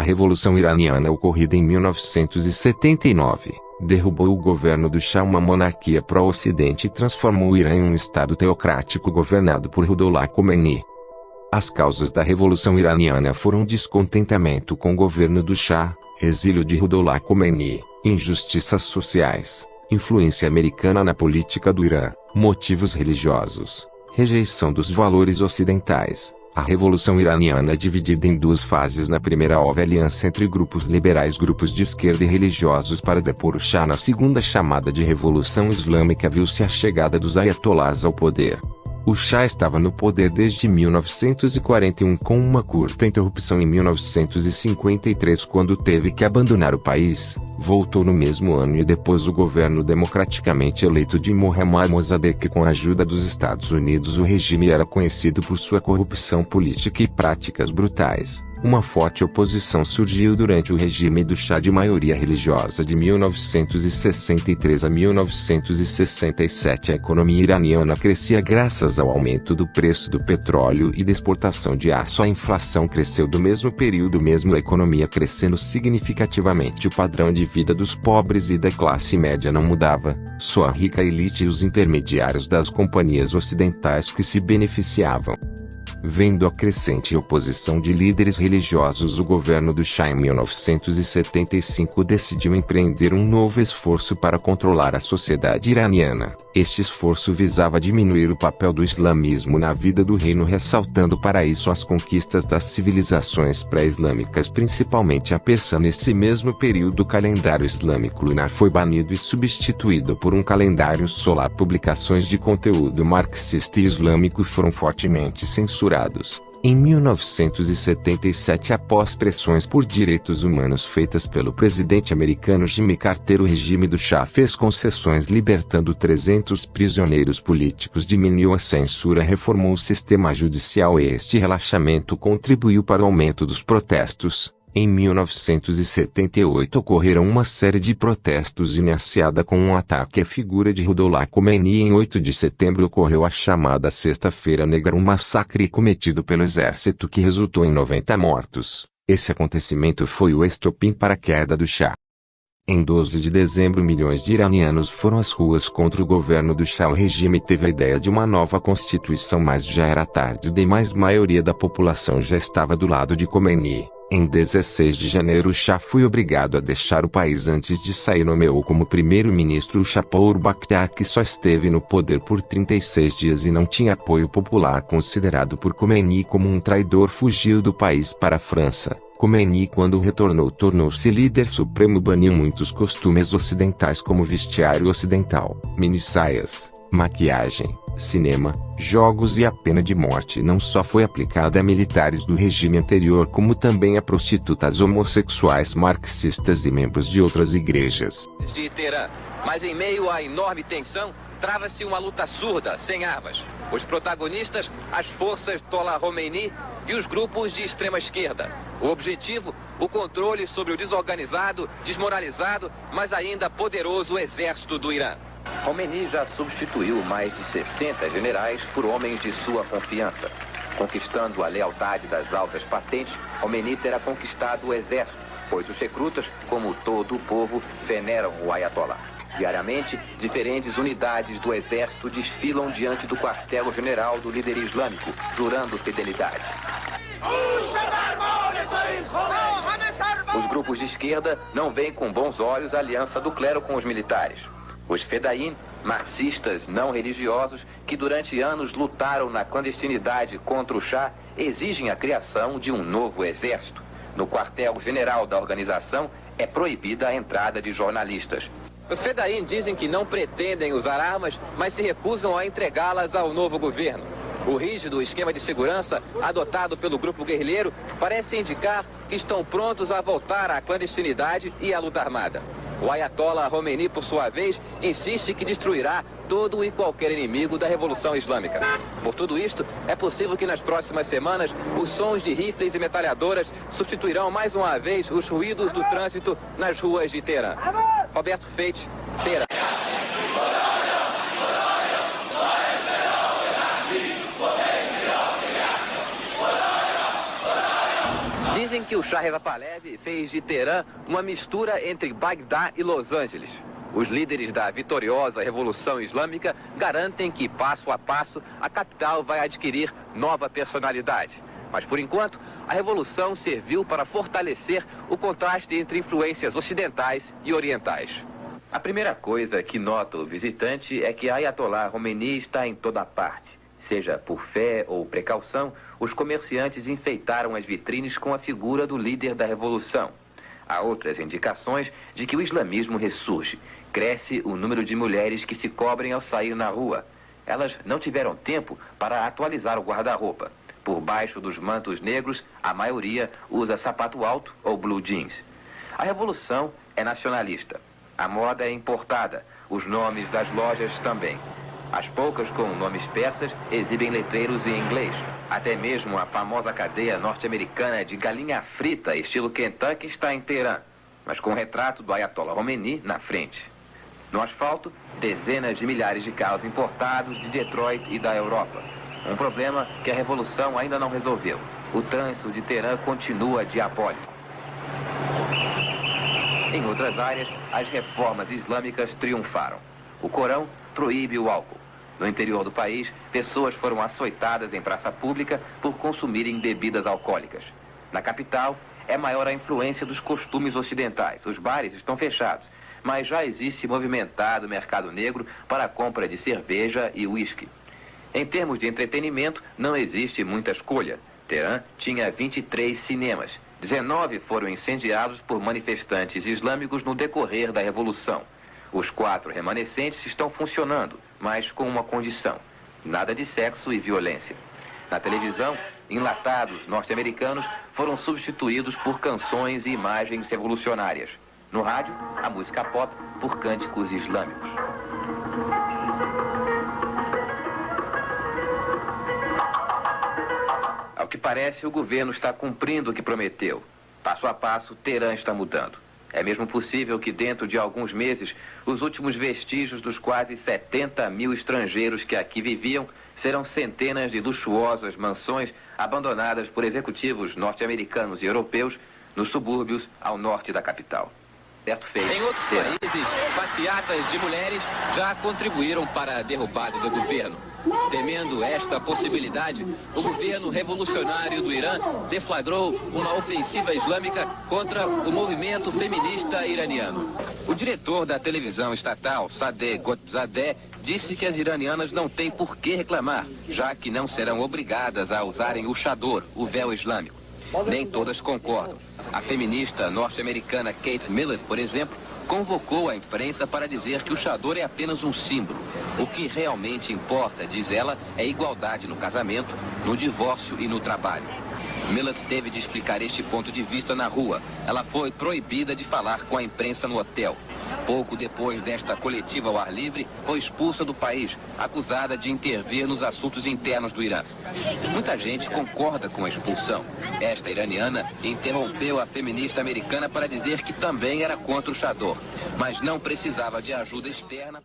A Revolução Iraniana ocorrida em 1979, derrubou o governo do Shah, uma monarquia pró-ocidente, e transformou o Irã em um estado teocrático governado por Ruhollah Khomeini. As causas da Revolução Iraniana foram descontentamento com o governo do Shah, exílio de Ruhollah Khomeini, injustiças sociais, influência americana na política do Irã, motivos religiosos, rejeição dos valores ocidentais. A Revolução Iraniana é dividida em duas fases. Na primeira houve aliança entre grupos liberais, grupos de esquerda e religiosos para depor o Shah. Na segunda, chamada de Revolução Islâmica, viu-se a chegada dos ayatolás ao poder. O Shah estava no poder desde 1941, com uma curta interrupção em 1953, quando teve que abandonar o país. Voltou no mesmo ano e depois o governo democraticamente eleito de Mohammad Mossadegh. Com a ajuda dos Estados Unidos, o regime era conhecido por sua corrupção política e práticas brutais. Uma forte oposição surgiu durante o regime do Shah de maioria religiosa de 1963 a 1967. A economia iraniana crescia graças ao aumento do preço do petróleo e da exportação de aço. A inflação cresceu do mesmo período, mesmo a economia crescendo significativamente. O padrão de vida dos pobres e da classe média não mudava, só a rica elite e os intermediários das companhias ocidentais que se beneficiavam. Vendo a crescente oposição de líderes religiosos, o governo do Shah em 1975 decidiu empreender um novo esforço para controlar a sociedade iraniana. Este esforço visava diminuir o papel do islamismo na vida do reino, ressaltando para isso as conquistas das civilizações pré-islâmicas, principalmente a persa. Nesse mesmo período, o calendário islâmico lunar foi banido e substituído por um calendário solar. Publicações de conteúdo marxista e islâmico foram fortemente censuradas. Em 1977, após pressões por direitos humanos feitas pelo presidente americano Jimmy Carter, o regime do Shah fez concessões, libertando 300 prisioneiros políticos, diminuiu a censura, reformou o sistema judicial e este relaxamento contribuiu para o aumento dos protestos. Em 1978 ocorreram uma série de protestos iniciada com um ataque à figura de Ruhollah Khomeini. Em 8 de setembro ocorreu a chamada Sexta-feira Negra, um massacre cometido pelo exército que resultou em 90 mortos. Esse acontecimento foi o estopim para a queda do Shah. Em 12 de dezembro, milhões de iranianos foram às ruas contra o governo do Shah. O regime teve a ideia de uma nova constituição, mas já era tarde demais. A maioria da população já estava do lado de Khomeini. Em 16 de janeiro, o Shah foi obrigado a deixar o país. Antes de sair, nomeou como primeiro-ministro o Shapur Bakhtiar, que só esteve no poder por 36 dias e não tinha apoio popular. Considerado por Khomeini como um traidor, fugiu do país para a França. Khomeini, quando retornou, tornou-se líder supremo, baniu muitos costumes ocidentais como vestiário ocidental, mini-saias, maquiagem, cinema, jogos, e a pena de morte não só foi aplicada a militares do regime anterior, como também a prostitutas, homossexuais, marxistas e membros de outras igrejas. De Teherã, mas em meio à enorme tensão, trava-se uma luta surda, sem armas. Os protagonistas, as forças Ayatollah Khomeini e os grupos de extrema esquerda. O objetivo, o controle sobre o desorganizado, desmoralizado, mas ainda poderoso exército do Irã. Khomeini já substituiu mais de 60 generais por homens de sua confiança. Conquistando a lealdade das altas patentes, Khomeini terá conquistado o exército, pois os recrutas, como todo o povo, veneram o Ayatollah. Diariamente, diferentes unidades do exército desfilam diante do quartel-general do líder islâmico, jurando fidelidade. Os grupos de esquerda não veem com bons olhos a aliança do clero com os militares. Os Fedain, marxistas não religiosos, que durante anos lutaram na clandestinidade contra o Shah, exigem a criação de um novo exército. No quartel-general da organização é proibida a entrada de jornalistas. Os Fedain dizem que não pretendem usar armas, mas se recusam a entregá-las ao novo governo. O rígido esquema de segurança adotado pelo grupo guerrilheiro parece indicar que estão prontos a voltar à clandestinidade e à luta armada. O Ayatollah Khomeini, por sua vez, insiste que destruirá todo e qualquer inimigo da Revolução Islâmica. Por tudo isto, é possível que nas próximas semanas os sons de rifles e metralhadoras substituirão mais uma vez os ruídos do trânsito nas ruas de Teherã. Roberto Feite, Teherã. Dizem que o Shah Reza Pahlavi fez de Teherã uma mistura entre Bagdá e Los Angeles. Os líderes da vitoriosa Revolução Islâmica garantem que, passo a passo, a capital vai adquirir nova personalidade. Mas, por enquanto, a Revolução serviu para fortalecer o contraste entre influências ocidentais e orientais. A primeira coisa que nota o visitante é que Ayatollah Khomeini está em toda parte. Seja por fé ou precaução, os comerciantes enfeitaram as vitrines com a figura do líder da Revolução. Há outras indicações de que o islamismo ressurge. Cresce o número de mulheres que se cobrem ao sair na rua. Elas não tiveram tempo para atualizar o guarda-roupa. Por baixo dos mantos negros, a maioria usa sapato alto ou blue jeans. A revolução é nacionalista. A moda é importada. Os nomes das lojas também. As poucas com nomes persas exibem letreiros em inglês. Até mesmo a famosa cadeia norte-americana de galinha frita, estilo Kentucky, está em Teherã, mas com o retrato do Ayatollah Khomeini na frente. No asfalto, dezenas de milhares de carros importados de Detroit e da Europa. Um problema que a revolução ainda não resolveu. O trânsito de Teherã continua diabólico. Em outras áreas, as reformas islâmicas triunfaram. O Corão proíbe o álcool. No interior do país, pessoas foram açoitadas em praça pública por consumirem bebidas alcoólicas. Na capital, é maior a influência dos costumes ocidentais. Os bares estão fechados, mas já existe movimentado mercado negro para a compra de cerveja e uísque. Em termos de entretenimento, não existe muita escolha. Teherã tinha 23 cinemas. 19 foram incendiados por manifestantes islâmicos no decorrer da Revolução. Os 4 remanescentes estão funcionando, mas com uma condição: nada de sexo e violência. Na televisão, enlatados norte-americanos foram substituídos por canções e imagens revolucionárias. No rádio, a música pop por cânticos islâmicos. Ao que parece, o governo está cumprindo o que prometeu. Passo a passo, Teherã está mudando. É mesmo possível que dentro de alguns meses, os últimos vestígios dos quase 70 mil estrangeiros que aqui viviam serão centenas de luxuosas mansões abandonadas por executivos norte-americanos e europeus nos subúrbios ao norte da capital. Certo feito. Em outros países, passeatas de mulheres já contribuíram para a derrubada do governo. Temendo esta possibilidade, o governo revolucionário do Irã deflagrou uma ofensiva islâmica contra o movimento feminista iraniano. O diretor da televisão estatal, Sadegh Ghotbzadeh, disse que as iranianas não têm por que reclamar, já que não serão obrigadas a usarem o chador, o véu islâmico. Nem todas concordam. A feminista norte-americana Kate Millett, por exemplo, convocou a imprensa para dizer que o chador é apenas um símbolo. O que realmente importa, diz ela, é igualdade no casamento, no divórcio e no trabalho. Millett teve de explicar este ponto de vista na rua. Ela foi proibida de falar com a imprensa no hotel. Pouco depois desta coletiva ao ar livre, foi expulsa do país, acusada de intervir nos assuntos internos do Irã. Muita gente concorda com a expulsão. Esta iraniana interrompeu a feminista americana para dizer que também era contra o chador, mas não precisava de ajuda externa.